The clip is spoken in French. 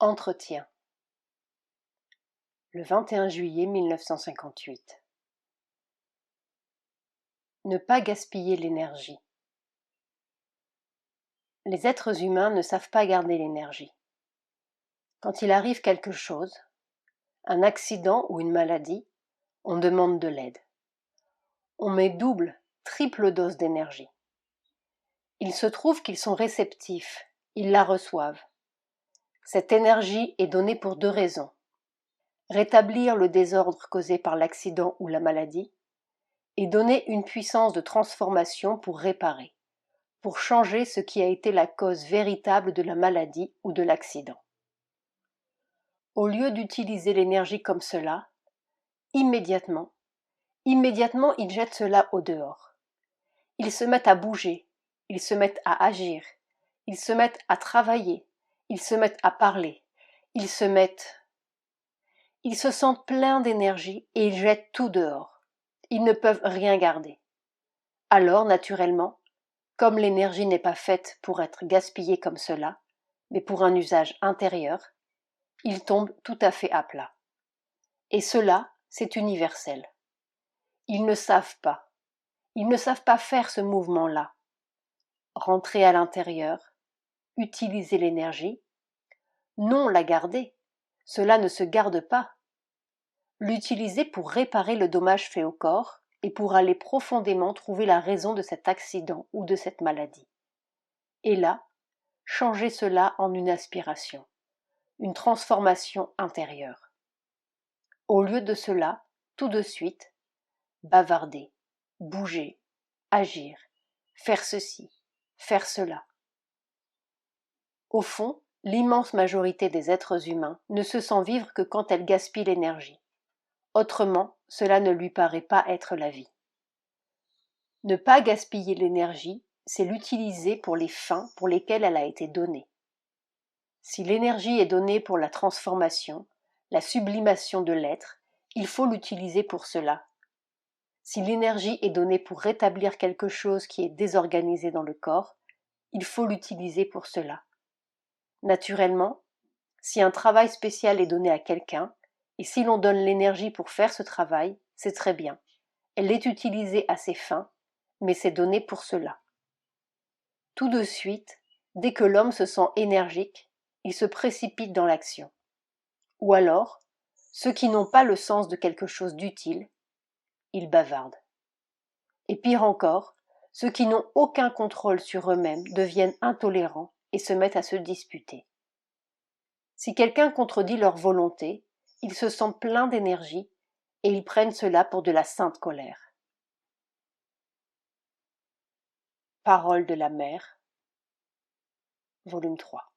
Entretien. Le 21 juillet 1958. Ne pas gaspiller l'énergie. Les êtres humains ne savent pas garder l'énergie. Quand il arrive quelque chose, un accident ou une maladie, on demande de l'aide. On met double, triple dose d'énergie. Il se trouve qu'ils sont réceptifs, ils la reçoivent. Cette énergie est donnée pour deux raisons. Rétablir le désordre causé par l'accident ou la maladie, et donner une puissance de transformation pour réparer, pour changer ce qui a été la cause véritable de la maladie ou de l'accident. Au lieu d'utiliser l'énergie comme cela, immédiatement, ils jettent cela au dehors. Ils se mettent à bouger, ils se mettent à agir, ils se mettent à travailler, ils se mettent à parler, ils se sentent pleins d'énergie et ils jettent tout dehors. Ils ne peuvent rien garder. Alors, naturellement, comme l'énergie n'est pas faite pour être gaspillée comme cela, mais pour un usage intérieur, ils tombent tout à fait à plat. Et cela, c'est universel. Ils ne savent pas faire ce mouvement-là. Rentrer à l'intérieur, utiliser l'énergie, non la garder, cela ne se garde pas. L'utiliser pour réparer le dommage fait au corps et pour aller profondément trouver la raison de cet accident ou de cette maladie. Et là, changer cela en une aspiration, une transformation intérieure. Au lieu de cela, tout de suite, bavarder, bouger, agir, faire ceci, faire cela. Au fond, l'immense majorité des êtres humains ne se sent vivre que quand elle gaspille l'énergie. Autrement, cela ne lui paraît pas être la vie. Ne pas gaspiller l'énergie, c'est l'utiliser pour les fins pour lesquelles elle a été donnée. Si l'énergie est donnée pour la transformation, la sublimation de l'être, il faut l'utiliser pour cela. Si l'énergie est donnée pour rétablir quelque chose qui est désorganisé dans le corps, il faut l'utiliser pour cela. Naturellement, si un travail spécial est donné à quelqu'un, et si l'on donne l'énergie pour faire ce travail, c'est très bien. Elle est utilisée à ses fins, mais c'est donné pour cela. Tout de suite, dès que l'homme se sent énergique, il se précipite dans l'action. Ou alors, ceux qui n'ont pas le sens de quelque chose d'utile, ils bavardent. Et pire encore, ceux qui n'ont aucun contrôle sur eux-mêmes deviennent intolérants et se mettent à se disputer. Si quelqu'un contredit leur volonté, ils se sentent pleins d'énergie et ils prennent cela pour de la sainte colère. Paroles de la mère, volume 3.